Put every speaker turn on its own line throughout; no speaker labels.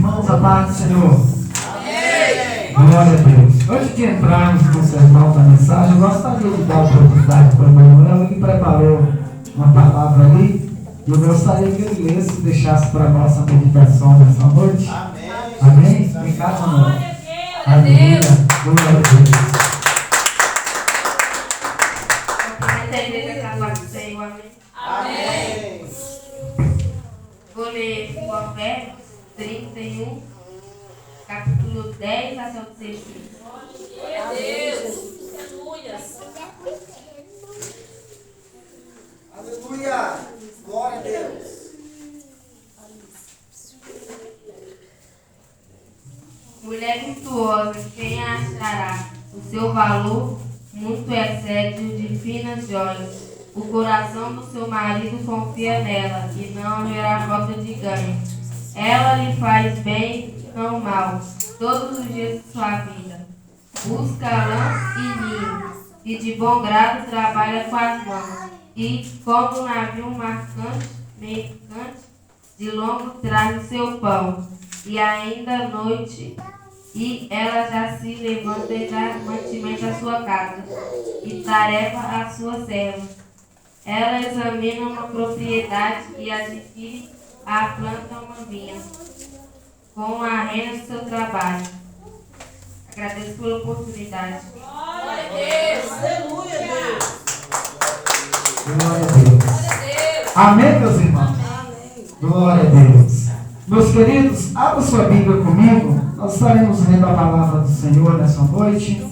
irmãos, a paz do Senhor.
Amém.
Glória a Deus. Antes de entrarmos no sermão da mensagem, eu gostaria de dar a oportunidade para o irmão Manuel, que preparou uma palavra ali. E eu gostaria que ele lesse e deixasse para a nossa meditação nessa noite.
Amém.
Amém? Obrigado, Manuel. Aleluia. Glória a Deus.
Amém.
Vou ler Provérbios 31, capítulo 10 até o 16.
Glória a Deus. Aleluia. Glória a Deus.
Mulher virtuosa, quem a achará? O seu valor muito excede o de finas joias. O coração do seu marido confia nela e não haverá falta de ganho. Ela lhe faz bem e não mal, todos os dias de sua vida. Busca lã e ninho, e de bom grado trabalha com as mãos. E, como um navio mercante, de longo traz o seu pão. E ainda à noite, e ela já se levanta e dá mantimento à sua casa, e tarefa às suas servas. Ela examina uma propriedade e adquire a planta uma vinha, com a renda do seu trabalho. Agradeço pela oportunidade.
Glória a Deus. Aleluia, Deus.
Glória a Deus. Amém, meus irmãos?
Amém.
Glória a Deus. Meus queridos, abra sua Bíblia comigo. Nós estaremos lendo a palavra do Senhor nessa noite,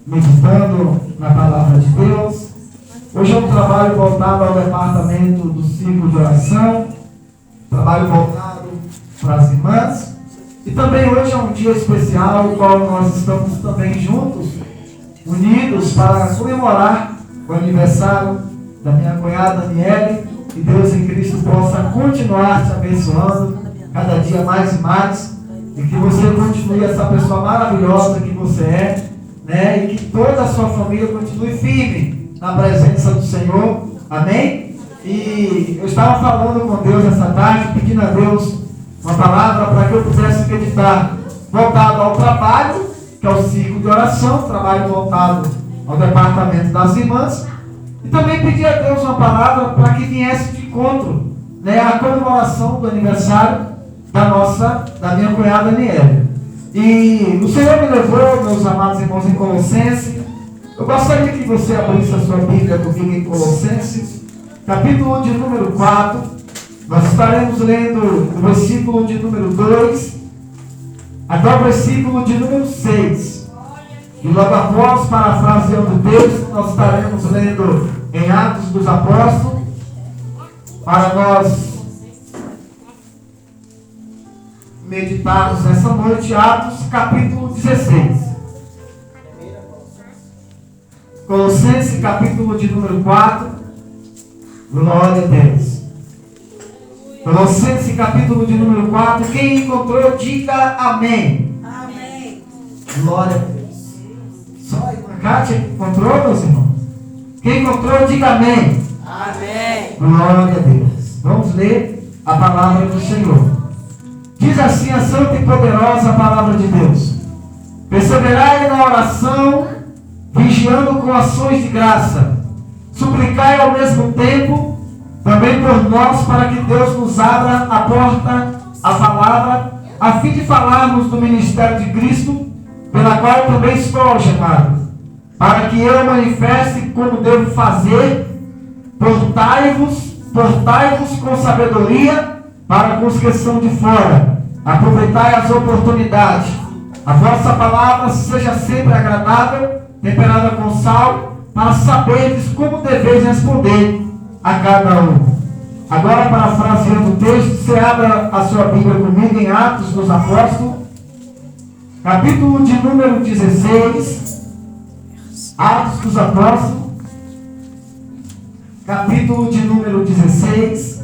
meditando na palavra de Deus. Hoje é um trabalho voltado ao departamento do ciclo de oração, trabalho voltado para as irmãs. E também hoje é um dia especial, no qual nós estamos também juntos, unidos para comemorar o aniversário da minha cunhada Daniele. Que Deus em Cristo possa continuar te abençoando cada dia mais e mais, e que você continue essa pessoa maravilhosa que você é, né? E que toda a sua família continue firme na presença do Senhor. Amém? E eu estava falando com Deus essa tarde, pedindo a Deus uma palavra para que eu pudesse meditar voltado ao trabalho, que é o ciclo de oração, trabalho voltado ao departamento das irmãs, e também pedir a Deus uma palavra para que viesse de encontro, né, a comemoração do aniversário da minha cunhada Aniele. E o Senhor me levou, meus amados irmãos, em Colossenses. Eu gostaria que você abrisse a sua Bíblia comigo em Colossenses, capítulo de número 4. Nós estaremos lendo o versículo de número 2 até o versículo de número 6. E logo após, parafraseando o texto, nós estaremos lendo em Atos dos Apóstolos, para nós meditarmos nessa noite, Atos capítulo 16. Colossenses capítulo de número 4. Glória a Deus. Colossenses capítulo de número 4. Quem encontrou, diga amém.
Amém.
Glória a Deus. Só a irmã Kátia encontrou, meus irmãos? Quem encontrou, diga amém.
Amém.
Glória a Deus. Vamos ler a palavra do Senhor. Diz assim a santa e poderosa palavra de Deus: perseverai na oração, vigiando com ações de graça. Suplicai ao mesmo tempo também por nós, para que Deus nos abra a porta, a palavra, a fim de falarmos do ministério de Cristo, pela qual também estou algemado, para que eu manifeste como devo fazer. Portai-vos com sabedoria para com os que são de fora. Aproveitai as oportunidades. A vossa palavra seja sempre agradável, temperada com sal, para saberdes como deveis responder a cada um. Agora, parafraseando o texto, você abra a sua Bíblia comigo em Atos dos Apóstolos, capítulo de número 16. Atos dos Apóstolos, capítulo de número 16.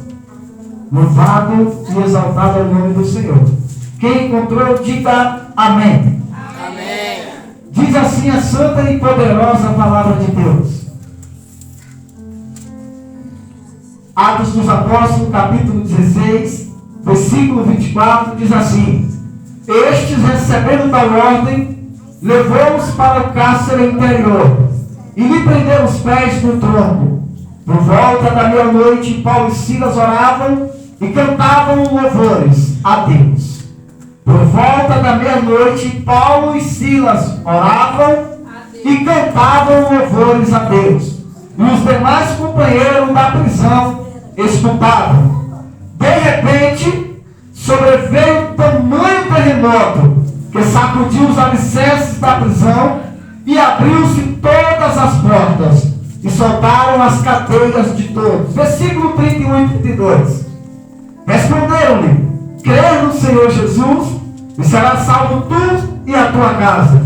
Louvado e exaltado é o nome do Senhor. Quem encontrou, diga amém.
Amém.
Diz assim a santa e poderosa palavra de Deus. Atos dos Apóstolos, capítulo 16, versículo 24, diz assim: estes, recebendo tal ordem, levou-os para o cárcere interior e lhe prenderam os pés no tronco. Por volta da meia-noite, Paulo e Silas oravam e cantavam louvores a Deus. Por volta da meia-noite, Paulo e Silas oravam e cantavam louvores a Deus. E os demais companheiros da prisão escutavam. De repente, sobreveio tamanho terremoto que sacudiu os alicerces da prisão e abriu-se todas as portas e soltaram as cadeias de todos. Versículo 31 e 32. Responderam-lhe: crê no Senhor Jesus e será salvo tu e a tua casa.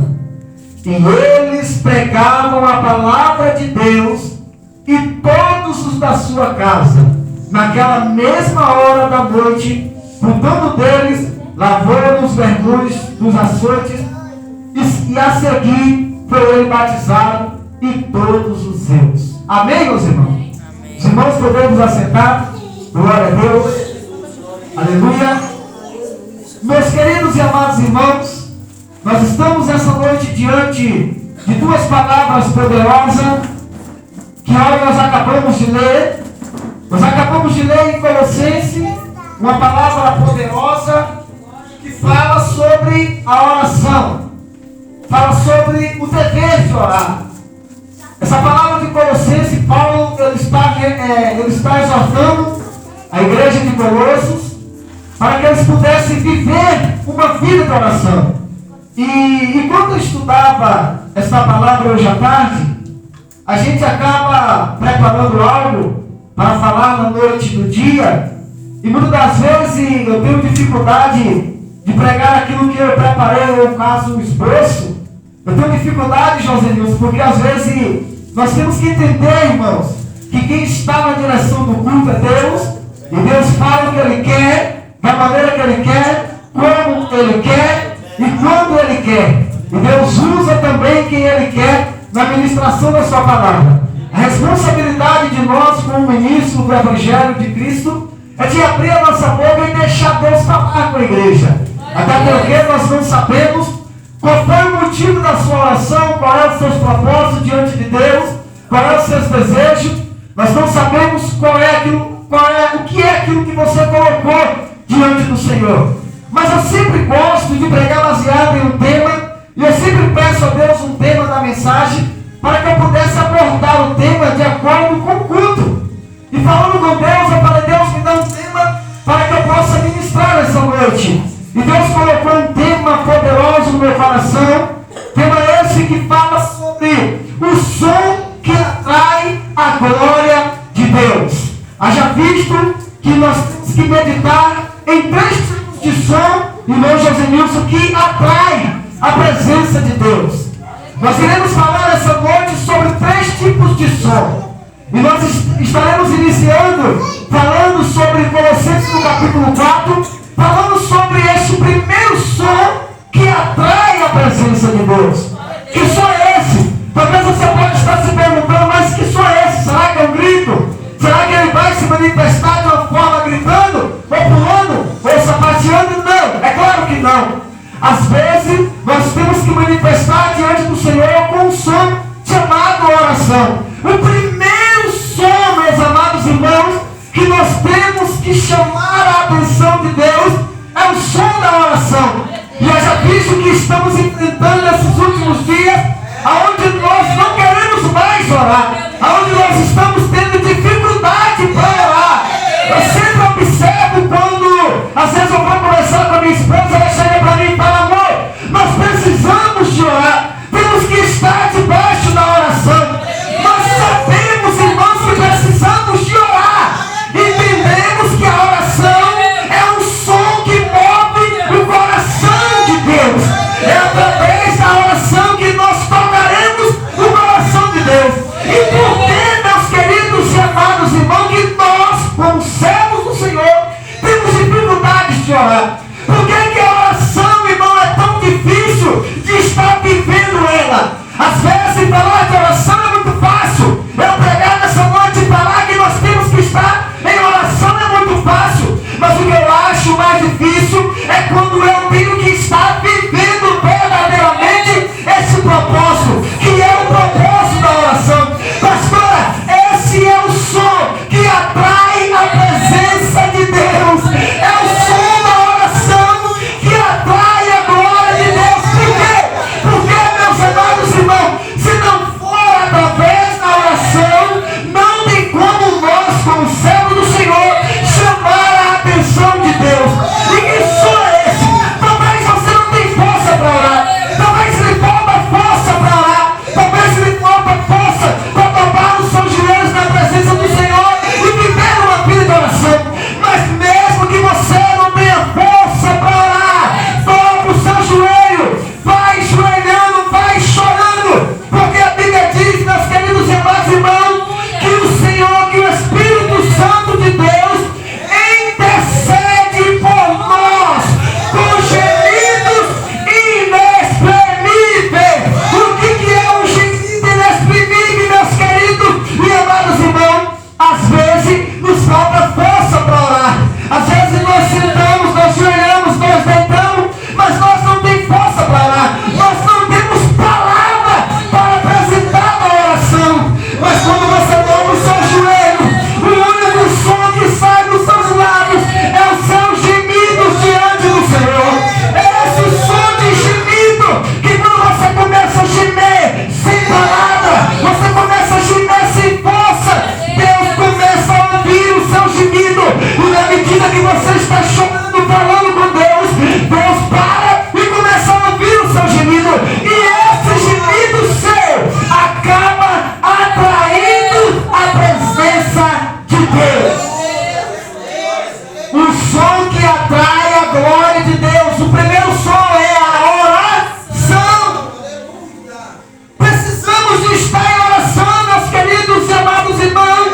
E eles pregavam a palavra de Deus e todos os da sua casa. Naquela mesma hora da noite, cuidando deles, lavou os vergões dos açoites e a seguir foi ele batizado e todos os seus. Amém, meus irmãos? Amém. Os irmãos podemos assentar. Glória a Deus. Aleluia. Meus queridos e amados irmãos, nós estamos essa noite diante de duas palavras poderosas que hoje nós acabamos de ler. Nós acabamos de ler em Colossenses uma palavra poderosa que fala sobre a oração, fala sobre o dever de orar. Essa palavra de Colossenses, Paulo ele está exortando a igreja de Colossos para que eles pudessem viver uma vida de oração. E enquanto eu estudava essa palavra hoje à tarde, a gente acaba preparando algo para falar na noite do dia, e muitas das vezes eu tenho dificuldade de pregar aquilo que eu preparei, no caso, o esboço. Eu tenho dificuldade, Josenilson, porque às vezes nós temos que entender, irmãos, que quem está na direção do culto é Deus, e Deus fala o que Ele quer, da maneira que Ele quer, como Ele quer e quando Ele quer. E Deus usa também quem Ele quer na ministração da sua palavra. A responsabilidade de nós, como ministro do Evangelho de Cristo, é de abrir a nossa boca e deixar Deus falar com a igreja. Até porque nós não sabemos qual foi o motivo da sua oração, qual é os seus propósitos diante de Deus, qual é os seus desejos. Nós não sabemos o que é aquilo que você colocou diante do Senhor. Mas eu sempre gosto de pregar baseado em um tema, e eu sempre peço a Deus um tema da mensagem, para que eu pudesse abordar o tema de acordo com o culto. E falando com Deus, eu falei: Deus, me dá um tema para que eu possa ministrar essa noite. E Deus colocou um tema poderoso no meu coração, tema esse que fala sobre o som que atrai a glória de Deus. Haja visto que nós temos que meditar em 3 tipos de som, irmão Josenilson, que atrai a presença de Deus. Nós iremos falar essa noite sobre 3 tipos de som. E nós estaremos iniciando falando sobre Colossenses no capítulo 4, falando sobre este primeiro som que atrai a presença de Deus. Que som é esse? Talvez você pode estar se perguntando: mas que som é esse? Será que é um grito? Será que ele vai se manifestar de uma forma gritando, ou pulando, ou sapateando? Não, é claro que não. Às vezes nós temos que manifestar diante do Senhor com um som chamado oração. O primeiro som, meus amados irmãos, que nós temos que chamar a atenção de Deus é o som da oração. E eu já visto que estamos enfrentando nesses últimos dias, aonde nós não queremos mais orar, aonde nós estamos tendo dificuldade para orar. Eu sempre observo quando, às vezes eu vou conversar com a minha esposa, ela chega para mim e fala: amor, nós precisamos de orar, temos que estar debaixo da oração. Nós sabemos, irmãos, que precisamos de orar. Entendemos que a oração é um som que move o coração de Deus. É através da oração que nós é quando eu tenho que estar vivendo verdadeiramente esse propósito, que é o propósito da oração. Pastora, esse é o som que atrai a presença de Deus. É o som da oração que atrai a glória de Deus. Por quê? Porque, meus amados irmãos, se não for através da oração, não tem como nós, como servo do Senhor, chamar a atenção de Deus. E que som é esse? Talvez você não tenha força para orar. Talvez lhe falta força para orar. Talvez lhe falta força para dobrar os seus joelhos na presença do Senhor e viver uma vida de oração. Mas mesmo que você não tenha força para orar, dobra o seu joelho, vai joelhando, vai chorando, porque a Bíblia diz, meus queridos e amados irmãos, que o Senhor, que o Espírito Santo de Deus intercede por nós com gemidos inexprimíveis. O que é um gemido inexprimível, meus queridos e amados irmãos? Às vezes nos falta força para orar. Às vezes nós sentamos, nós joelhamos, nós deitamos, mas nós não temos força para orar. Nós não temos palavra para apresentar a oração. Mas quando você dobra o seu joelho, o único som que sai dos seus lábios é o seu gemido diante do Senhor. É esse som de gemido que quando você começa a gemer sem palavra, você começa a gemer sem força, Deus começa a ouvir o seu gemido. E na medida que você está chorando, falando com Deus, Deus para e começa a ouvir o seu gemido. E esse gemido seu acaba atraindo a presença de Deus. O som que atrai a glória de Deus. O primeiro som é a oração. Precisamos de estar em oração, meus queridos e amados irmãos.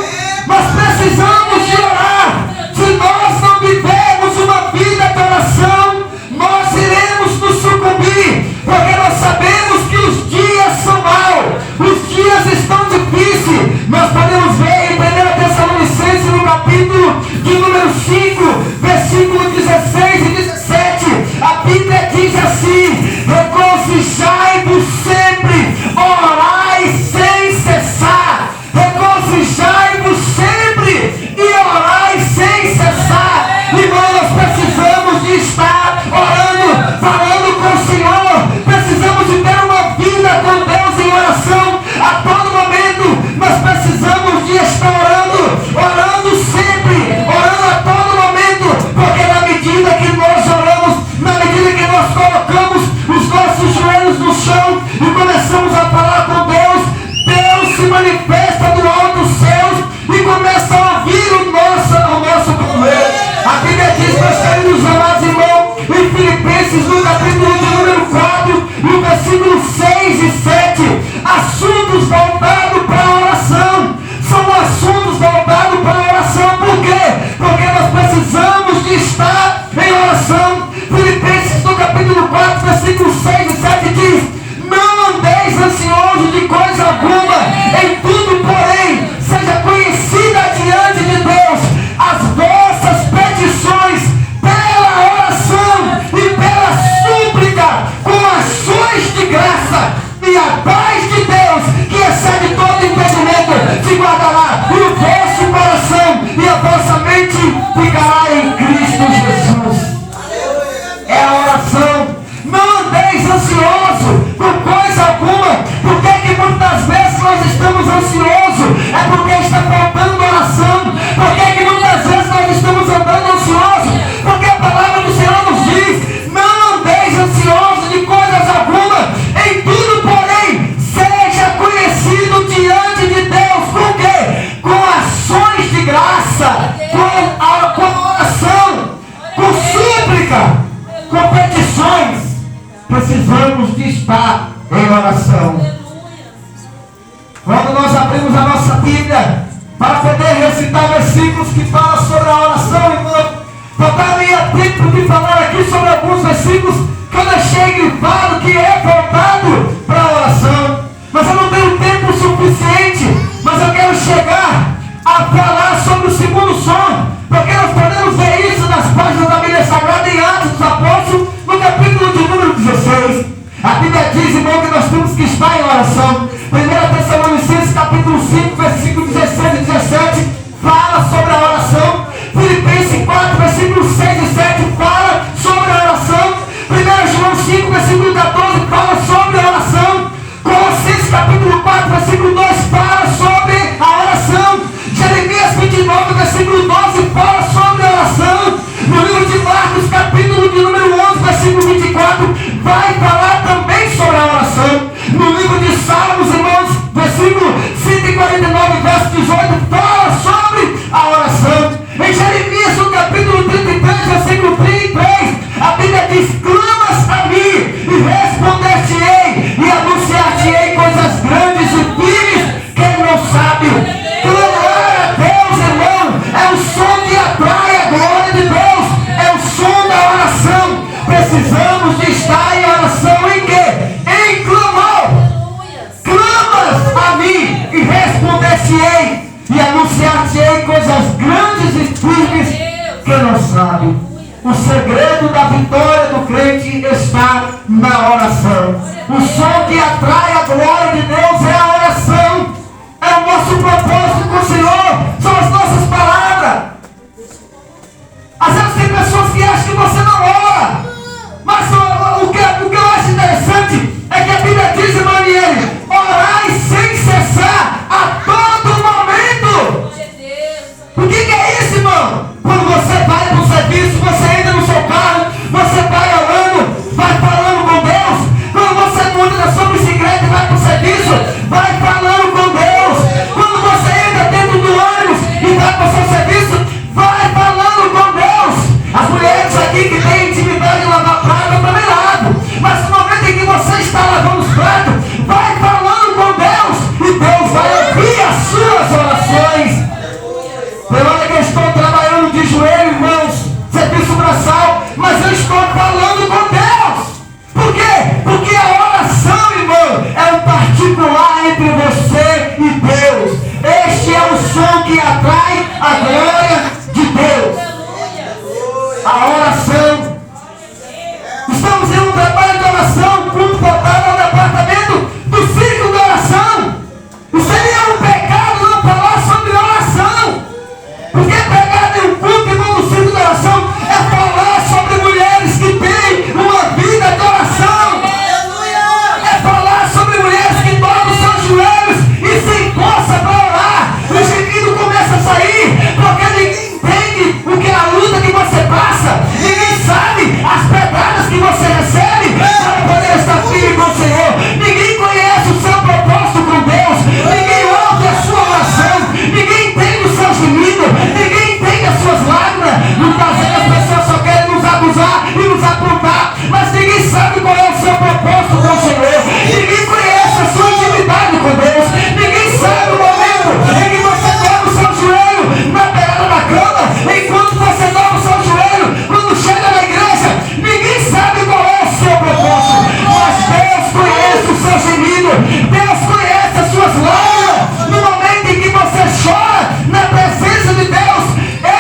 Nós precisamos de orar. Se nós não vivermos uma vida de oração, nós iremos nos sucumbir, porque nós sabemos que os dias são maus, os dias estão difíceis. Nós podemos ver em 1 Tessalonicenses, no capítulo de número 5, versículo 16 e 17, a Bíblia diz assim: regozijai-vos sempre, orai sem cessar. Regozijai-vos sempre e orai sem cessar. Irmão, nós precisamos de estar orando, falando com o Senhor. Precisamos de ter uma vida com Deus em oração a todo momento. Nós precisamos de estar orando sempre, orando a todo momento, porque na medida que nós oramos, na medida que nós colocamos os nossos joelhos no chão e começamos a falar com Deus, Deus se manifesta do alto dos céus e começa a ouvir o nosso clamor. A Bíblia diz, meus queridos amados irmãos, em Filipenses, no capítulo de número 4, no versículo 6 e 7, assuntos voltados para a oração. São assuntos voltados para a oração. Por quê? Porque nós precisamos de estar em oração. Filipenses, no capítulo 4, versículo 6 e 7 diz: não andeis ansiosos de coisa alguma, em tudo, porém, seja conhecida diante de Deus as vossas petições pela oração e pela súplica, com ações de graça, e a paz de Deus, que excede todo entendimento, se guardará o vosso coração e a vossa mente ficará em Cristo Jesus. É a oração. Não andeis ansioso por coisa alguma. Por que muitas vezes nós estamos ansiosos? É porque está faltando oração. Por que muitas vezes nós estamos andando ansiosos? Porque a palavra do Senhor nos diz: não andeis ansiosos de coisas alguma, em tudo, porém, seja conhecido diante de Deus. Com quê? Com ações de graça, com oração, com súplica, com petições. Precisamos de estar em oração. Quando nós abrimos a nossa Bíblia para poder recitar versículos que falam sobre a oração, irmão, faltaria tempo de falar aqui sobre alguns versículos que eu deixei grifado que é voltado para a oração. Mas eu não tenho tempo suficiente. Mas eu quero chegar a falar sobre o segundo som, porque nós podemos ver isso nas páginas da Bíblia Sagrada em Atos dos Apóstolos, precisamos de estar em oração em quê? Em clamor. Clamas a mim e responder-te-ei e anunciar-te-ei coisas grandes e firmes que não sabe. O segredo da vitória do crente está na oração. O som que atrai a glória de Deus é a oração. É o nosso propósito com o Senhor. São as nossas palavras. Às vezes tem pessoas que acham que você não ora. Mas o que eu acho interessante é que a Bíblia diz, Emmanuel, orai sem cessar a todo momento. O que é isso, irmão? Quando você vai para o serviço, você entra no seu carro, você vai orando, vai falando com Deus. Quando você monta na sua bicicleta e vai para o serviço, vai falando com Deus. Quando você entra dentro do ônibus e vai para o seu serviço, vai falando com Deus. As mulheres aqui que têm intimidade de lavar prato também lavam. Mas no momento em que você está lavando os pratos, vai falando com Deus e Deus vai ouvir as suas orações. Olha que eu estou trabalhando de joelho, irmãos, serviço braçal, mas eu estou falando com Deus. Por quê? Porque a oração, irmão, é um particular entre você e Deus. Este é o som que atrai a glória de Deus. A oração. Estamos em um trabalho de oração, culto voltado ao departamento do círculo de oração. Seria um pecado não falar sobre oração. Porque pegar em um culto e não no círculo de oração é falar sobre mulheres que têm uma vida de oração. É falar sobre mulheres que dobram os seus joelhos e se encoçam para orar. O gemido começa a sair, porque ninguém entende o que é a luta que você passa. Ninguém sabe as pedradas que você recebe para poder estar firme com o Senhor. Ninguém conhece o seu propósito com Deus. Ninguém ouve a sua oração. Ninguém entende o seu gemido. Ninguém entende as suas lágrimas. Muitas vezes as pessoas só querem nos abusar e nos apontar, mas ninguém sabe qual é o seu propósito com o Senhor. Ninguém conhece a sua intimidade com Deus. Ninguém sabe o momento em que você dobra o seu joelho na beirada da cama, enquanto você dobra o seu joelho quando chega na igreja. Ninguém sabe qual é o seu propósito, mas Deus conhece o seu gemido. Deus conhece as suas lágrimas. No momento em que você chora na presença de Deus,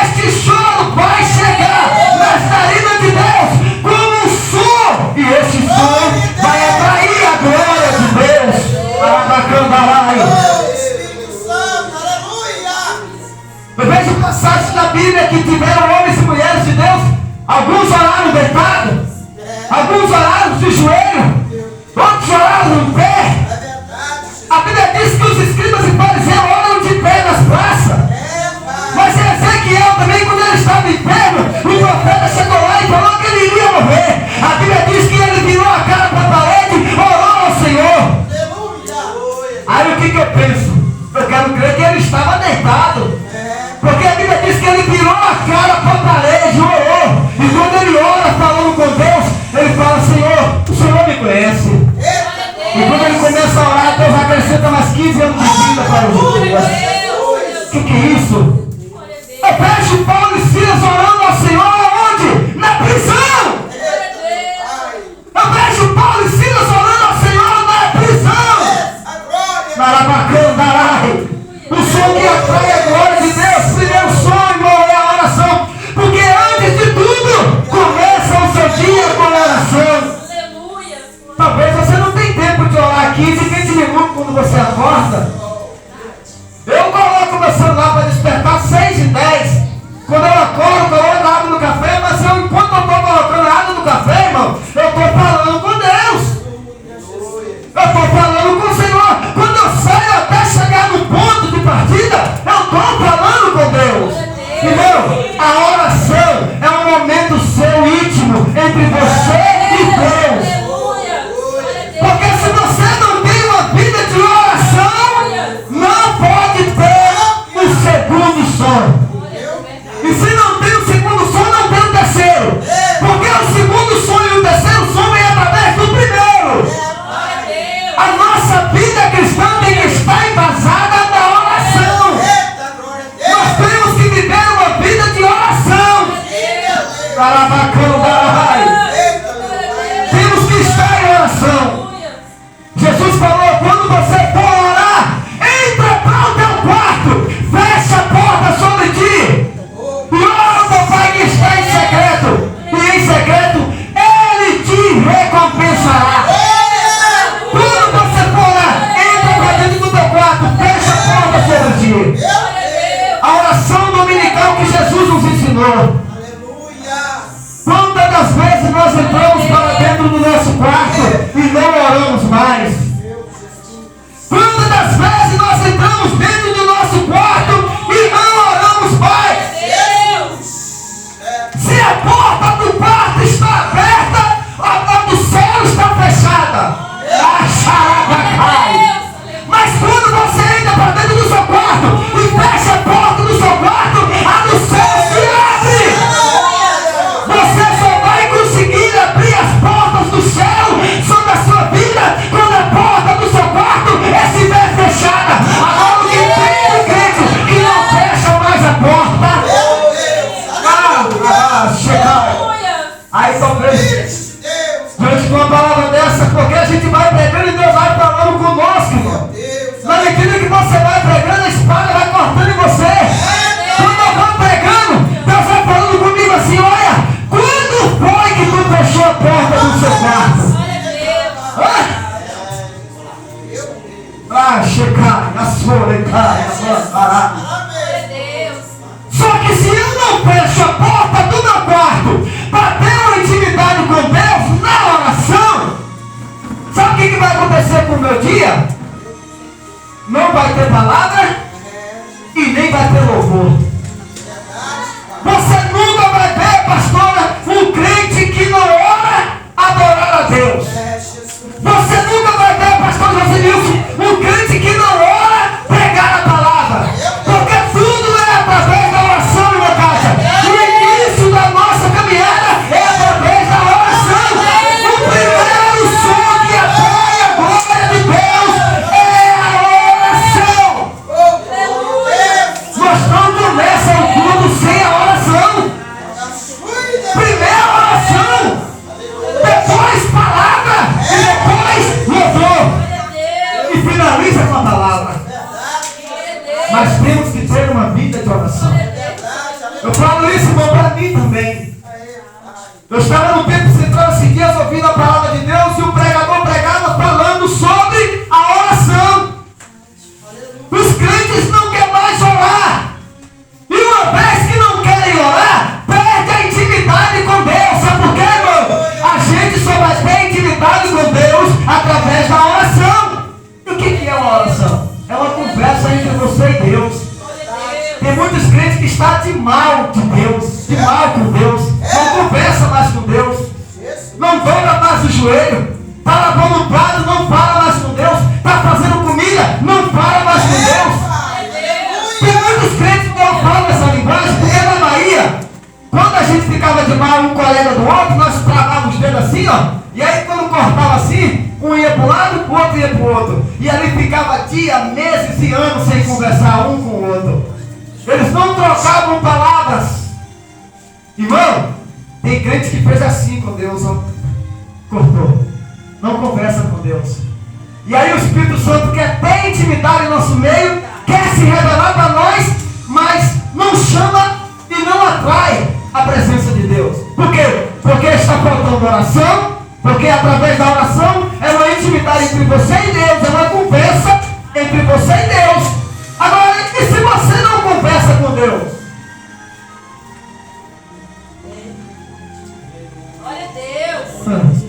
este choro vai chegar nas narinas de Deus como um som, e este som vai atrair a glória de Deus para a Candaraia. Eu vejo passagens da Bíblia que tiveram homens e mulheres de Deus. Alguns oraram deitados, alguns oraram de joelho, outros oraram em pé. A Bíblia diz que os escribas e fariseus oram de pé nas praças. Mas Ezequiel também, quando ele estava enfermo, o profeta chegou lá e falou que ele iria morrer. A Bíblia diz que ele virou a cara para a parede e orou ao Senhor. Aí o que eu penso? Eu quero crer que ele estava deitado. Porque a Bíblia diz que ele virou a cara para a parede e orou. E quando ele ora falando com Deus, ele fala: Senhor, o Senhor me conhece. E quando ele começa a orar, Deus acrescenta mais 15 anos de vida para os dias. O que é isso? Eu vejo Paulo e Silas orando ao Senhor aonde? Na prisão. Eu vejo Paulo e Silas orando ao Senhor na prisão. Marabacandarai. O som que atrai a glória de Deus. Primeiro som, irmão, é a oração. Porque antes de tudo, começa o seu dia com a oração. Talvez você não tenha tempo de orar 15, 20 minutos quando você acorda. Eu coloco meu celular para despertar 6h10. Quando eu acordo, eu recompensará. Quando você for lá, entra para dentro do teu quarto, fecha a porta sobre ti. A oração dominical que Jesus nos ensinou. Quantas das vezes nós entramos para dentro do nosso quarto e não oramos mais? Quantas das vezes nós entramos dentro do nosso quarto e não oramos mais? Se a porta do quarto está aberta, a porta do céu está fechada. A charada cai. Mas quando você entra para dentro do seu quarto e fecha a porta do seu quarto, a do céu se abre. Você só vai conseguir abrir as portas do céu sobre a sua vida quando a porta do seu quarto estiver fechada. Agora o que tem um crente que não fecha mais a porta. Chegar. Aí talvez diante de uma palavra dessa, porque a gente vai pregando e Deus vai falando conosco, irmão. Na medida que você vai pregando, a espada vai cortando em você. Quando eu vou pregando, Deus vai falando comigo assim: olha, quando foi que tu fechou a porta do seu quarto? Chegar, a sua Só que se eu não fecho a porta do meu quarto para ter uma intimidade com Deus na oração, sabe o que vai acontecer com o meu dia? Não vai ter palavra e nem vai ter louvor. Você nunca vai ver, pastora, um crente que não ora adorar a Deus. Você nunca vai ver, pastor José Nilson, um crente que não ora pregar a palavra. Porque tudo é através da oração, minha casa. O início da nossa caminhada é através da oração. O primeiro som que atrai a glória de Deus é a oração. Nós não começa o culto sem a oração. Primeiro a oração, depois palavra e depois louvor. E finaliza com a palavra. Mas temos que ter uma vida de oração. Eu falo isso, irmão, para mim também. Eu estava no tempo central esses dias ouvindo a palavra de Deus e o pregador pregava falando sobre a oração. Os crentes não querem mais orar. E uma vez que não querem orar, perde a intimidade com Deus. Sabe por quê, irmão? A gente só vai ter intimidade com Deus através da oração. E o que é uma oração? É uma conversa entre você e Deus. Tem muitos crentes que estão de mal com Deus. Não conversa mais com Deus. Não dobra mais o joelho. Está lavando o prato, não fala mais com Deus. Está fazendo comida, não fala mais com Deus. Tem muitos crentes que não falam essa linguagem, porque na Bahia, quando a gente ficava de mal um colega do outro, nós travavamos os dedos assim, ó. E aí quando cortava assim, um ia para um lado, o outro ia para o outro. E ali ficava dias, meses e anos sem conversar um com o outro. Eles não trocavam palavras. Irmão, tem crente que fez assim com Deus, ó. Cortou. Não conversa com Deus. E aí o Espírito Santo quer ter intimidade em nosso meio, quer se revelar para nós, mas não chama e não atrai a presença de Deus. Por quê? Porque está faltando oração, porque através da oração é uma intimidade entre você e Deus, é uma conversa entre você e Deus. Agora, e se você não conversa com Deus?
Glória a Deus.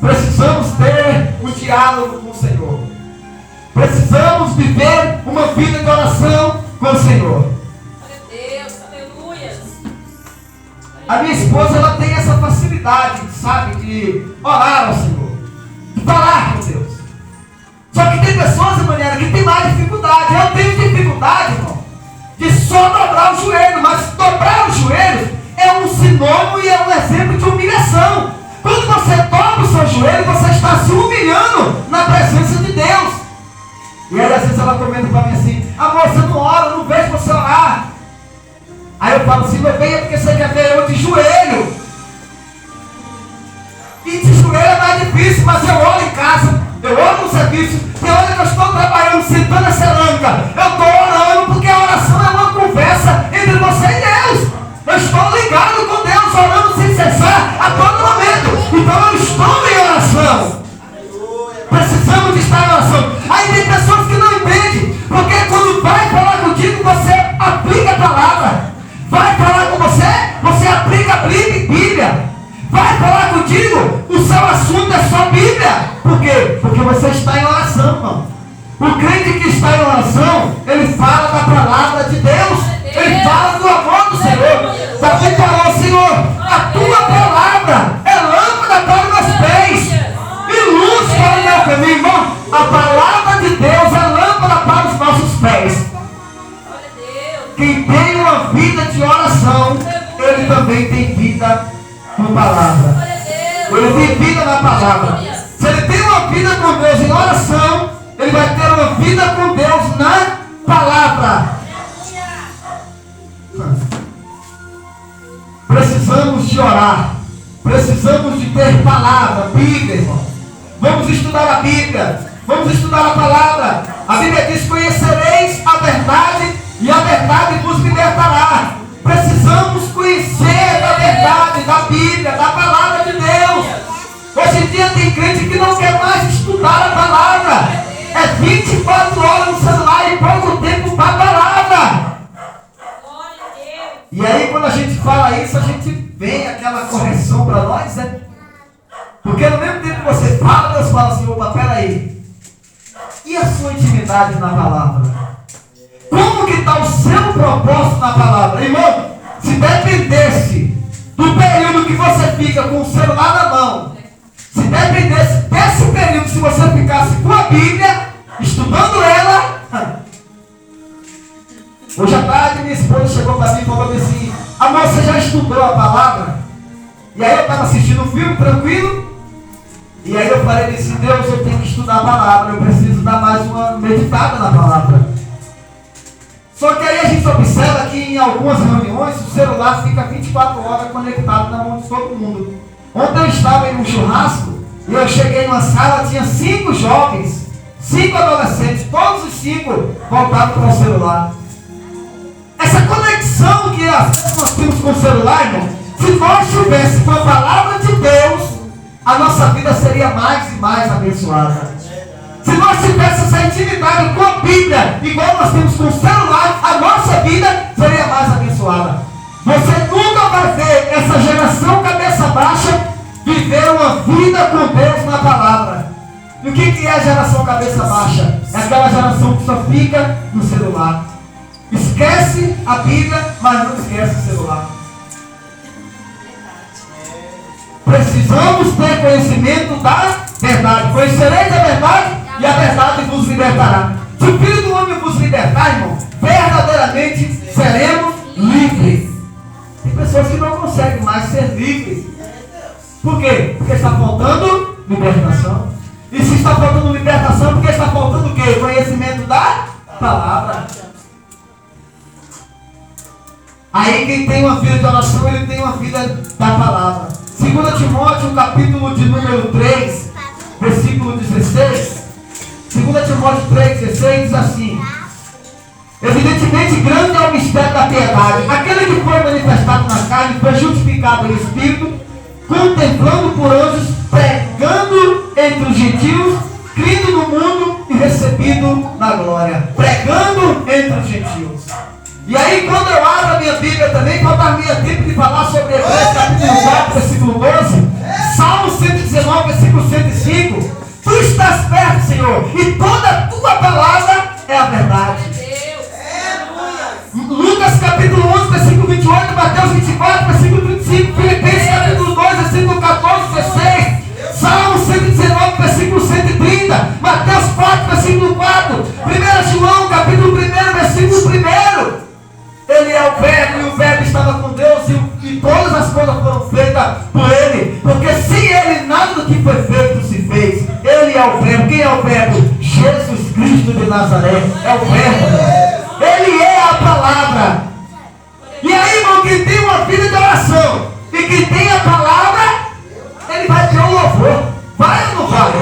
Precisamos ter um diálogo com o Senhor. Precisamos viver uma vida de oração com o Senhor.
Glória a Deus. Aleluia.
A minha esposa, ela tem essa facilidade, sabe, de orar ao Senhor, de falar com Deus. Só que tem pessoas, irmã, que tem mais dificuldade. Eu tenho dificuldade, irmão, de só dobrar o joelho. Mas dobrar os joelhos é um sinônimo e é um exemplo de humilhação. Quando você dobra o seu joelho, você está se humilhando na presença de Deus. E aí às vezes ela comenta para mim assim: amor, você não ora, eu não vejo você orar. Aí eu falo assim: meu bem, é porque você quer ver eu de joelho. E de joelho é mais difícil, mas eu oro em casa, eu oro no serviço. Tem hora que eu estou trabalhando, sentando a cerâmica, eu estou orando, porque a oração é uma conversa entre você e Deus. Eu estou ligado com Deus, orando sem cessar a todo momento. Então eu estou em oração. digo, o seu assunto é só Bíblia. Por quê? Porque você está em oração, irmão. O crente que está em oração, ele fala da palavra de Deus. Ele fala do amor do Senhor. Davi falou: Senhor, a tua palavra é lâmpada para os meus pés e luz para o meu caminho. Irmão, a palavra de Deus é lâmpada para os nossos pés. Quem tem uma vida de oração, ele também tem vida com palavra. Ele tem vida na palavra. Se ele tem uma vida com Deus em oração, ele vai ter uma vida com Deus na palavra. Precisamos de orar. Precisamos de ter palavra, Bíblia, irmão. Vamos estudar a Bíblia. Vamos estudar a palavra. A Bíblia diz: conhecereis a verdade e a verdade vos libertará. Precisamos conhecer a verdade da Bíblia, da palavra de Deus. Hoje em dia tem crente que não quer mais estudar a palavra. É 24 horas no celular e pouco tempo para a palavra. E aí quando a gente fala isso, a gente vem aquela correção para nós, né? Porque no mesmo tempo que você fala, Deus fala assim: opa, peraí. E a sua intimidade na palavra? Como que está o seu propósito na palavra? Irmão, se dependesse do período que você fica com o celular na mão, se dependesse desse período, se você ficasse com a Bíblia, estudando ela. Hoje à tarde minha esposa chegou para mim e falou assim: amor, você já estudou a palavra? E aí eu estava assistindo um filme tranquilo. E aí eu falei assim: Deus, eu tenho que estudar a palavra, eu preciso dar mais uma meditada na palavra. Só que aí a gente observa que em algumas reuniões o celular fica 24 horas conectado na mão de todo mundo. Ontem eu estava em um churrasco e eu cheguei numa sala, tinha 5 jovens, 5 adolescentes, todos os 5 voltados para o celular. Essa conexão que nós temos com o celular, irmão, se nós tivéssemos a palavra de Deus, a nossa vida seria mais e mais abençoada. Se nós tivéssemos essa intimidade com a Bíblia, igual nós temos com o celular, a nossa vida seria mais abençoada. Você nunca vai ver essa geração cabeça baixa viver uma vida com Deus na palavra. E o que é a geração cabeça baixa? É aquela geração que só fica no celular. Esquece a Bíblia, mas não esquece o celular. Precisamos ter conhecimento da verdade. Conhecereis a verdade e a verdade vos libertará. Se o Filho do Homem vos libertar, irmão, verdadeiramente seremos livres. Tem pessoas que não conseguem mais ser livres. Por quê? Porque está faltando libertação. E se está faltando libertação, porque está faltando o quê? Conhecimento da palavra. Aí quem tem uma vida de oração, ele tem uma vida da palavra. 2 Timóteo, capítulo de número 3, versículo 16. 2 Timóteo 3, 16 diz assim: evidentemente grande é o mistério da piedade. Aquele que foi manifestado na carne foi justificado em espírito, contemplando por anjos, pregando entre os gentios, crido no mundo e recebido na glória. Pregando entre os gentios. E aí quando eu abro a minha Bíblia também, falta minha tempo de falar sobre Hebreus capítulo 4, versículo 12, Salmo 119, versículo 105. Tu estás perto, Senhor, e toda a tua palavra é a verdade. Lucas capítulo 11, versículo 28, Mateus 24, versículo 35, Filipenses capítulo 2, versículo 14, 16, Salmo 119, versículo 130, Mateus 4, versículo 4, 1 João capítulo 1, versículo 1. Ele é o Verbo, e o Verbo estava com Deus, e todas as coisas foram feitas por Ele, porque sem Ele nada do que foi feito se fez. Ele é o Verbo. Quem é o Verbo? Jesus Cristo de Nazaré é o Verbo. Ele é a palavra. E aí, irmão, quem tem uma vida de oração e quem tem a palavra, ele vai ter um louvor. Vai ou não vai?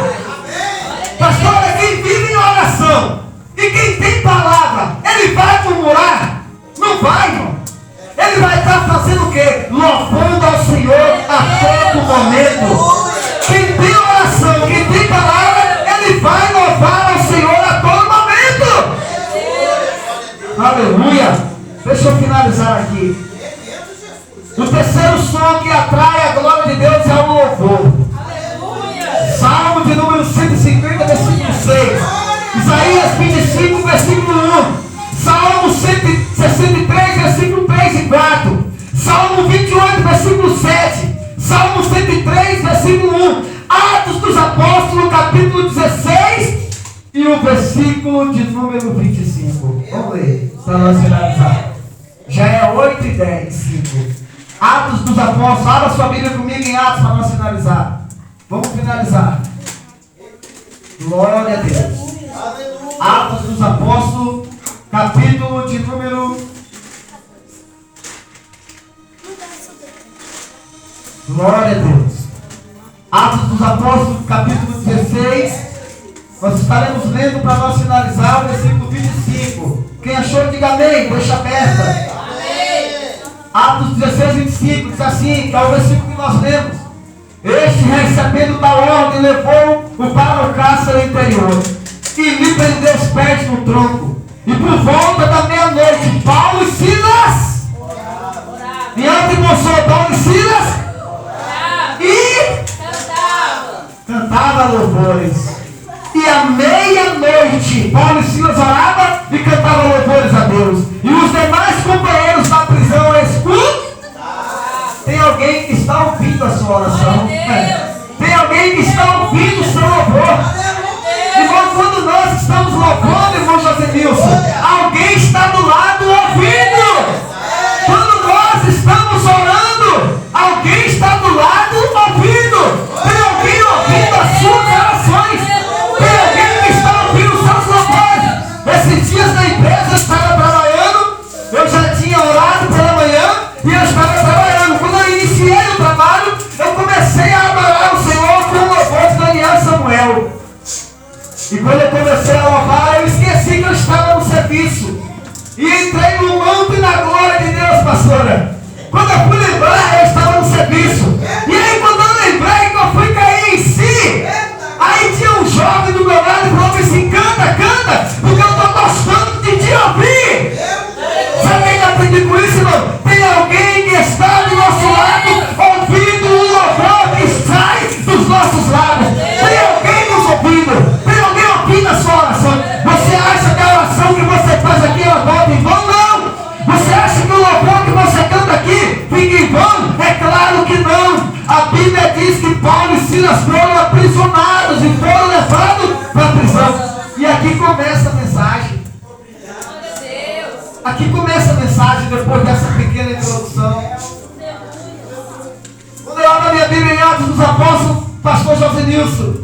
Pastor, quem vive em oração e quem tem palavra, ele vai murmurar? Não vai, irmão. Ele vai estar fazendo o quê? Louvando ao Senhor a todo momento. Quem tem oração, quem tem palavra, ele vai louvar ao Senhor a todo momento. Aleluia. Deixa eu finalizar aqui. O terceiro som que atrai a glória Apóstolos, capítulo 16 e o versículo de número 25. Vamos ler, para nós finalizar. Já é 8:10, 5. Atos dos Apóstolos, abra sua Bíblia comigo em Atos para nós finalizar. Vamos finalizar. Glória a Deus. Atos dos Apóstolos, capítulo de número... Glória a Deus. Atos dos Apóstolos, capítulo 16. Nós estaremos lendo para nós finalizar o versículo 25. Quem achou, diga amém. Deixa aberta.
Amém.
Atos 16, 25. Diz assim, que é o versículo que nós lemos. Este, recebendo da ordem, levou-o para o cárcere interior e lhe prendeu os pés no tronco. E por volta da meia-noite, Paulo e Silas. E antes mostrou Paulo e Silas. E cantava louvores. E à meia-noite, Paulo e Silas oravam e cantavam louvores a Deus. E os demais companheiros da prisão escutam. Tem alguém que está ouvindo a sua oração. Tem alguém que está ouvindo o seu louvor. Irmão, quando nós estamos louvando, irmão José Nilson, alguém está do lado ouvindo. Quando nós estamos orando, alguém está do lado ouvindo. Tem alguém ouvindo as suas orações. Tem alguém que está ouvindo os seus louvores. Esses dias na empresa eu estava trabalhando. Eu já tinha orado pela manhã e eu estava trabalhando. Quando eu iniciei o trabalho, eu comecei a adorar o Senhor com o louvor de Daniel Samuel. E quando eu comecei a louvar, eu esqueci que eu estava no serviço. E entrei no manto e na glória de Deus, pastora. Quando eu fui lembrar, eu estava no serviço. E aí, quando eu lembrei que eu fui cair em si, aí tinha um jovem do meu lado e falou assim: canta, canta, porque eu estou gostando de te ouvir. Sabe quem eu aprendi com isso, irmão? Tem alguém que está do nosso lado, ouvindo o louvor que sai dos nossos lados. Tem alguém nos ouvindo. Tem alguém ouvindo a sua oração. Você acha que a oração que você faz aqui ela volta em vão? Não! Você acha que o louvor que você canta aqui fica em vão? É claro que não! A Bíblia diz que Paulo e Silas foram aprisionados e foram levados para a prisão. E aqui começa a mensagem. Aqui começa a mensagem depois dessa pequena introdução. Quando eu abro a minha Bíblia em Atos dos Apóstolos, pastor José Nilson,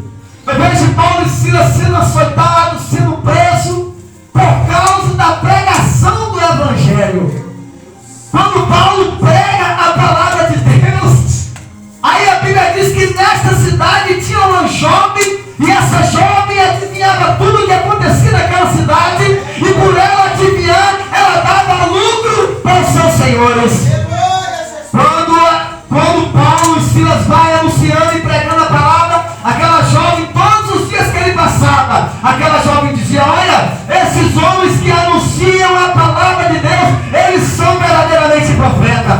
eu vejo Paulo e Silas sendo açoitados, sendo presos por causa da pregação do Evangelho. Quando Paulo prega a palavra de Deus, aí a Bíblia diz que nesta cidade tinha uma jovem, e essa jovem adivinhava tudo o que acontecia naquela cidade, e por ela adivinhar, ela dava lucro para os seus senhores. Quando Paulo e Silas vai anunciando e pregando a palavra, aquela jovem, todos os dias que ele passava, aquela jovem dizia: olha, esses homens que anunciam a palavra de Deus, eles são verdadeiramente profetas.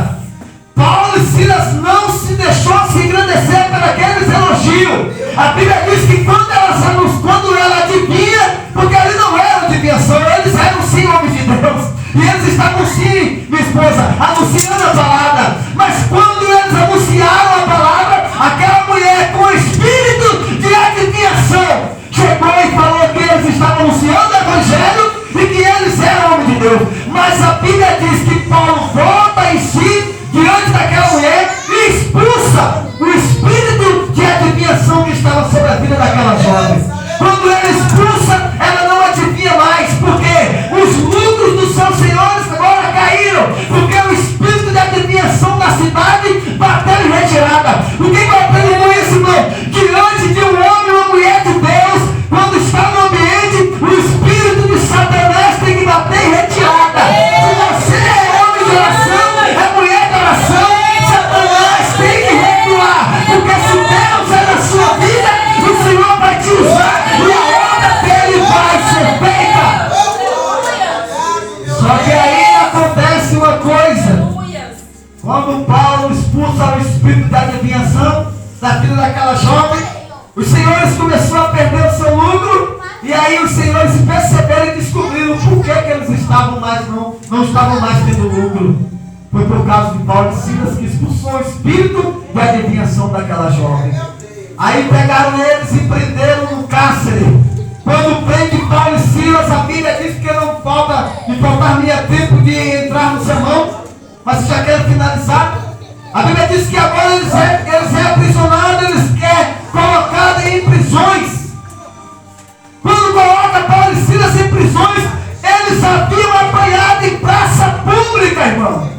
Paulo e Silas não se deixou se engrandecer por aqueles elogios. A Bíblia diz que quando ela adivinha, porque ali não era adivinhação, eles eram sim homens de Deus, e eles estavam sim, minha esposa, anunciando a palavra. Mas quando eles anunciaram a palavra, aquela mulher com espírito de adivinhação chegou e falou que eles estavam anunciando o Evangelho e que eles eram homens de Deus. Mas a Bíblia diz que Paulo volta em si diante daquela mulher e expulsa o espírito de adivinhação que estava sobre a vida daquela jovem. Quando ele expulsa, ela não adivinha mais, porque os lucros dos seus senhores agora caíram, porque o espírito de adivinhação da cidade bateu em retirada. O que eu aprendo com isso, irmão? Diante de um homem ou uma mulher de Deus, quando está no ambiente, o espírito de Satanás tem que bater em retirada. Se você é homem de oração, é mulher de oração, Satanás tem que recuar, porque se Deus é na sua vida, o Senhor vai te usar e a obra dele vai ser feita. Só que aí acontece uma coisa. Quando Paulo expulsa o espírito da adivinhação da vida daquela jovem, os senhores começaram a perder o seu lucro, e aí os senhores perceberam e descobriram por que eles estavam mais, não estavam mais tendo lucro. Foi por causa de Paulo e Silas que expulsou o espírito de adivinhação daquela jovem. Aí pegaram eles e prenderam no cárcere. Quando prende Paulo e Silas, a Bíblia diz que não faltar-me tempo de entrar no sermão, mas já quero finalizar. A Bíblia diz que agora eles é aprisionados, eles querem colocados em prisões. Quando coloca Paulo e Silas em prisões, eles haviam apanhado em praça pública, irmão.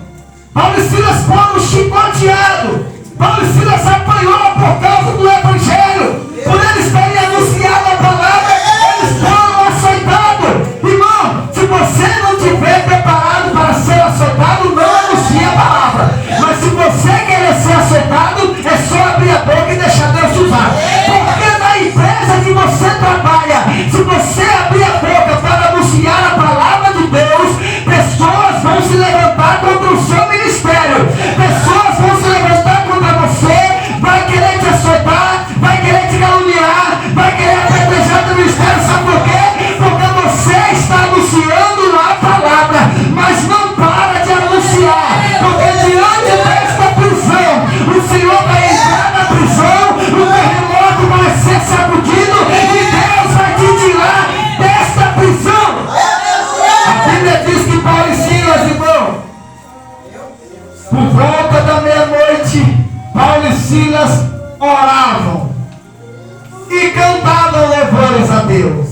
Paulo e Silas foram chicoteados. Paulo e Silas apanhou por causa do Evangelho. Por eles terem anunciado a palavra, eles foram açoitados. Irmão, se você não estiver preparado para ser açoitado, não anuncie a palavra. Mas se você querer ser açoitado, é só abrir a boca e deixar Deus te usar. Porque na empresa que você trabalha, se você abrir a boca para anunciar a palavra de Deus, pessoas vão se levantar contra o seu ministério. Pessoas vão se levantar contra você, vai querer te açoitar, vai querer te caluniar, vai querer apedrejar do ministério. Sabe por quê? Porque você está anunciando a palavra, mas não para de anunciar. Porque diante desta prisão, o Senhor vai entrar na prisão, o terremoto vai ser sacudido e Deus vai te tirar desta prisão. A Bíblia diz que Paulo e Silas, irmão, por volta da meia-noite, Paulo e Silas oravam e cantavam louvores a Deus.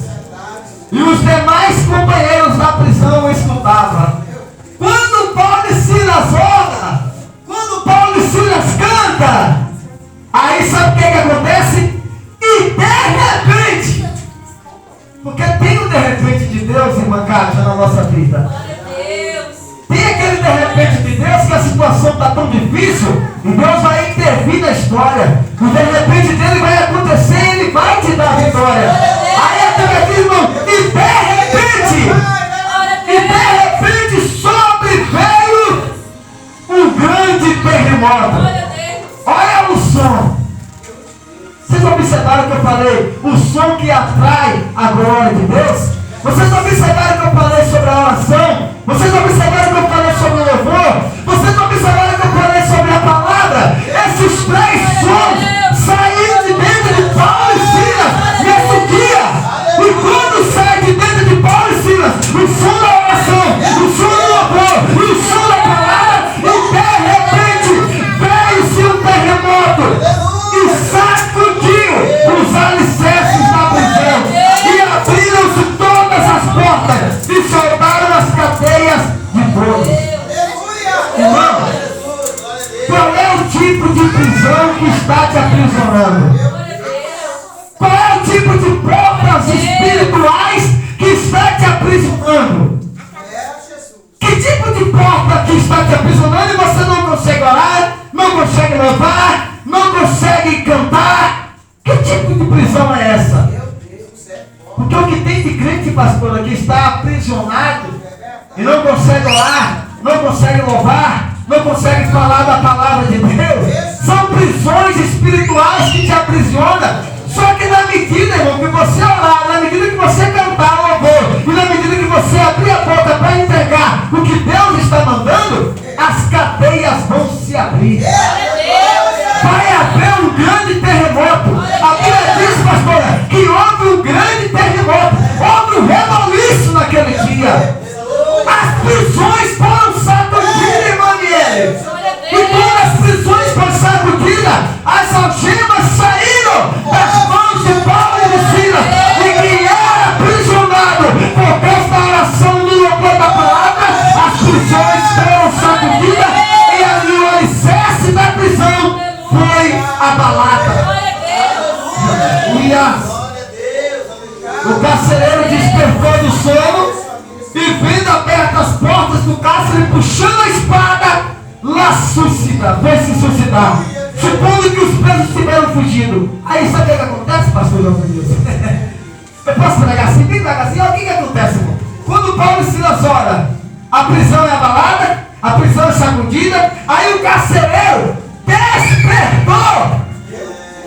E os demais companheiros da prisão escutavam. Quando Paulo e Silas ora, quando Paulo e Silas canta, aí sabe o que acontece? E de repente, porque tem o de repente de Deus, irmã Cátia, na nossa vida. Tem aquele de repente de Deus que a situação está tão difícil e Deus vai intervir na história. O de repente dele vai acontecer e ele vai te dar a vitória. Aí a Bíblia diz, irmão, e de repente sobreveio um grande terremoto. Olha o som. Vocês observaram que eu falei? O som que atrai a glória de Deus? Vocês observaram que eu falei sobre a oração? Vocês observaram que eu falei sobre o louvor? Vocês observaram que eu falei sobre a palavra? Esses três sons saíram de dentro de Paulo e Silas nesse dia. E quando sai de dentro de Paulo e Silas, o som da oração, o som do louvor, o som da palavra, e de repente veio-se um terremoto e sacudiu os alicerces da prisão. E abriram-se todas as portas e soltaram as cadeias de todos. Irmão, qual é o tipo de prisão que está te aprisionando? Qual é o tipo de portas espirituais que está te aprisionando? Que tipo de porta que está te aprisionando e você não consegue orar, não consegue louvar, não consegue cantar? Que tipo de prisão é essa? Porque o que tem de crente, pastor, aqui está aprisionado e não consegue orar, não consegue louvar, não consegue falar da palavra de Deus. São prisões espirituais que te aprisionam. Só que na medida, irmão, que você orar, na medida que você cantar louvor, e na medida que você abrir a boca para entregar o que Deus está mandando, as cadeias vão se abrir. Vai haver um grande terremoto. A Bíblia diz, pastora, que houve um grande terremoto, houve um reboliço naquele dia. As prisões foram sacudidas, irmã Miele. E quando as prisões foram sacudidas, as algemas saíram das mãos de Paulo e de Silas. E quem era aprisionado por causa da oração do louvor da palavra, as prisões foram sacudidas e ali o alicerce da prisão foi abalada. O carcereiro despertou do sono e, vendo abertas as portas do cárcere, puxando a espada, lá foi se suicidar, supondo que os presos tiveram fugido. Aí sabe o que acontece, pastor João Deus? Eu posso pregar assim, bem devagarzinho? Olha o que acontece, irmão. Quando Paulo e Silas ora, a prisão é abalada, a prisão é sacudida, aí o carcereiro despertou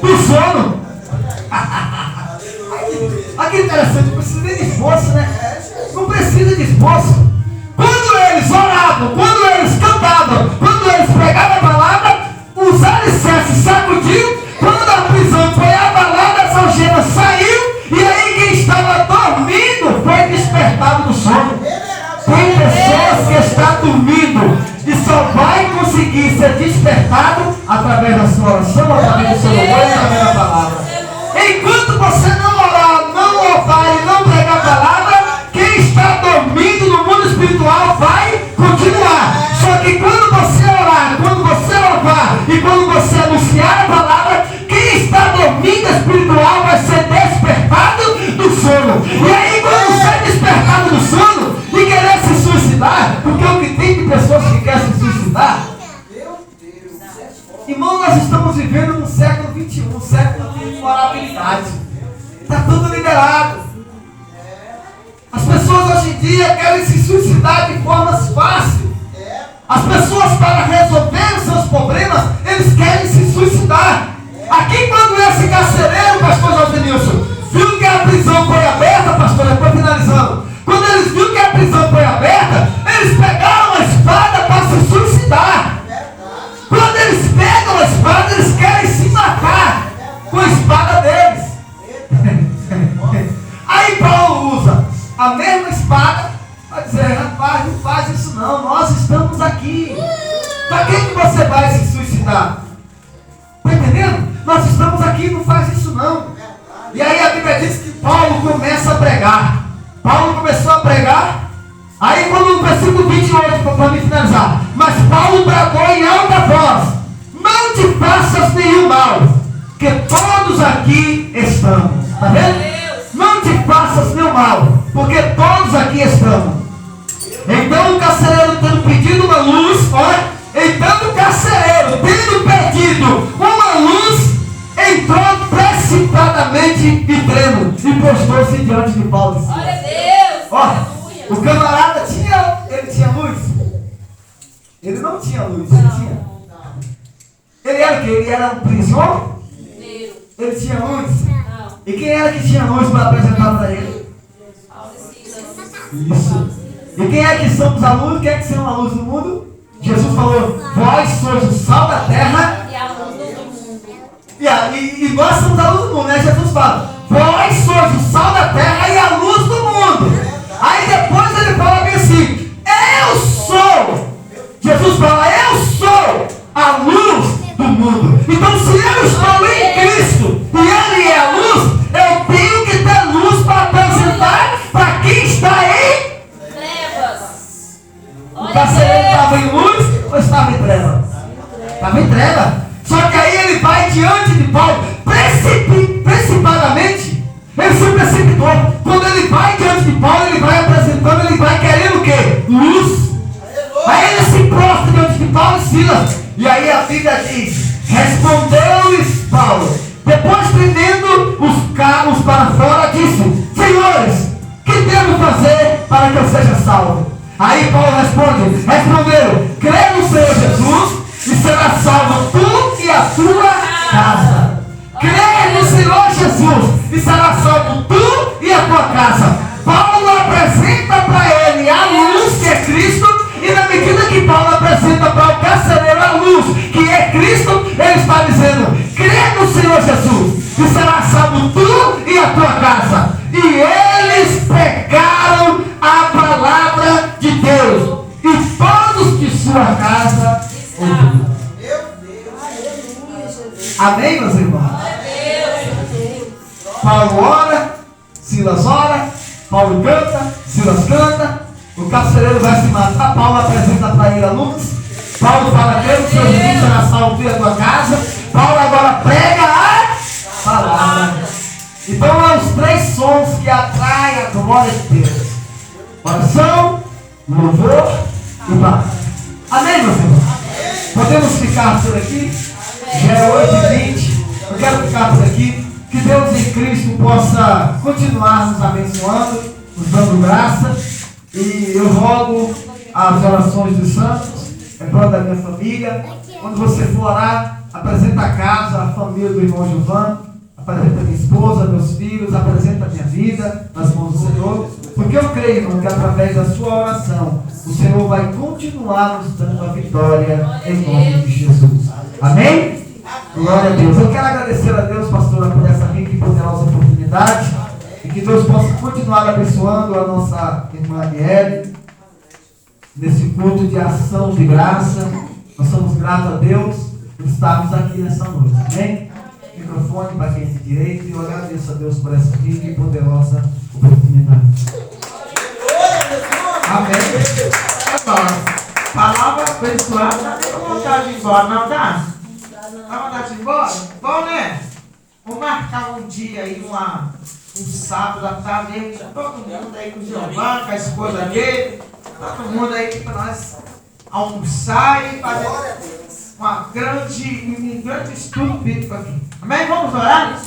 do sono. Olha que interessante, não precisa nem de esforço, né? Não precisa de esforço. Quando eles oravam, quando eles cantavam, quando eles pregavam a palavra, os alicerces sacudiam. Quando a prisão foi despertado através da sua oração, através do seu louvor e através da palavra. Enquanto você não orar, não louvar e não pregar a palavra, quem está dormindo no mundo espiritual vai continuar. Só que quando você orar, quando você louvar e quando você anunciar a palavra, quem está dormindo espiritual vai ser despertado do sono. E aí quando você é despertado do sono e querer se suicidar, porque o que tem de pessoas que querem se suicidar, irmão, nós estamos vivendo no século XXI, um século de imoralidade. Está tudo liberado. As pessoas hoje em dia querem se suicidar de formas fáceis. As pessoas, para resolver os seus problemas, eles querem se suicidar. Aqui, quando esse carcereiro, pastor José Nilson, viu que a prisão foi aberta, pastor, eu estou finalizando. Quando eles viram que a prisão foi aberta, eles pegaram a espada para se suicidar. Quando eles pegam a espada, eles querem se matar com a espada deles. Aí Paulo usa a mesma espada para dizer, rapaz, não faz isso não, nós estamos aqui. Para quem que você vai se suicidar? Está entendendo? Nós estamos aqui, não faz isso não. E aí a Bíblia diz que Paulo começa a pregar. Paulo começou a pregar. Aí quando no versículo 28, para me finalizar, mas Paulo bradou em alta voz, não te faças nenhum mal, que todos aqui estamos. Está vendo? Não te faças nenhum mal, porque todos aqui estamos. Então o carcereiro tendo pedido uma luz, olha, então o carcereiro tendo pedido uma luz, entrou precipitadamente e tremendo e postou-se diante de Paulo.
Glória a Deus.
Ó, o camarada tinha luz? Ele não tinha luz, ele tinha. Ele era o quê? Ele era um prisioneiro? Ele tinha luz?
Não.
E quem era que tinha luz para apresentar para ele? Isso. E quem é que somos a luz? Quem é que são a luz do mundo? Jesus falou, vós sois o sal da terra
E a luz do mundo.
e nós somos a luz do mundo, né? Jesus fala, vós sois o sal da terra e a luz do mundo. Aí depois ele fala bem assim, eu sou. Jesus fala, eu sou a luz do mundo. Então se eu estou em Cristo e Ele é a luz, eu tenho que ter luz para apresentar para quem está em
Trevas.
o carcereiro estava em luz ou estava em treva? Estava em treva. Só que aí ele vai diante de Paulo, precipitadamente, ele se precipitou. Quando ele vai diante de Paulo, ele vai apresentando, ele vai querendo o quê? Luz. Aí ele se prostra diante de Paulo e Silas. E aí a Bíblia diz, respondeu-lhes Paulo, depois prendendo os carros para fora, disse, senhores, que devo fazer para que eu seja salvo? Aí Paulo responderam, crê no Senhor Jesus e será salvo tu e a tua casa. Crê no Senhor Jesus e será salvo tu e a tua casa. Paulo apresenta para ele a luz que é Cristo, e na medida que Paulo apresenta para o carcereiro a luz que é Cristo, ele está dizendo, crê no Senhor Jesus e será salvo tu e a tua casa. E eles pegaram a palavra de Deus e todos de sua casa ouviram. Amém, meus irmãos? Paulo ora, Silas ora, Paulo canta, Silas canta, o carcereiro vai se matar, Paulo apresenta para ele a luz, Paulo fala, Deus, Senhor Jesus será salvo tu e a tua casa. Paulo agora prega a palavra. Então há os três sons que atraem a glória de Deus: oração, louvor e palavra. Amém, meus irmãos? Podemos ficar por aqui? Já é 8h20. Eu quero ficar por aqui. Que Deus em Cristo possa continuar nos abençoando, nos dando graça. E eu rogo as orações dos santos, em prol da minha família. Quando você for orar, apresenta a casa, a família do irmão Gilvan, apresenta minha esposa, meus filhos, apresenta a minha vida nas mãos do Senhor. Porque eu creio, irmão, que através da sua oração, o Senhor vai continuar nos dando a vitória em nome de Jesus. Amém? Glória a Deus. Eu quero agradecer a Deus, pastora, por essa rica e poderosa oportunidade. E que Deus possa continuar abençoando a nossa irmã Aniele nesse culto de ação de graça. Nós somos gratos a Deus por estarmos aqui nessa noite. Amém? Microfone para quem tem direito, e eu agradeço a Deus por essa rica e poderosa oportunidade. Amém. Palavra abençoada, tem vontade de ir embora, não dá? Dá vontade de ir embora? Bom, né? Vamos marcar um dia aí, um sábado à tarde, aí, todo mundo aí com o Giovanni, com a esposa dele, todo mundo aí para nós almoçar e fazer um grande estudo bíblico aqui. Amém? Vamos orar?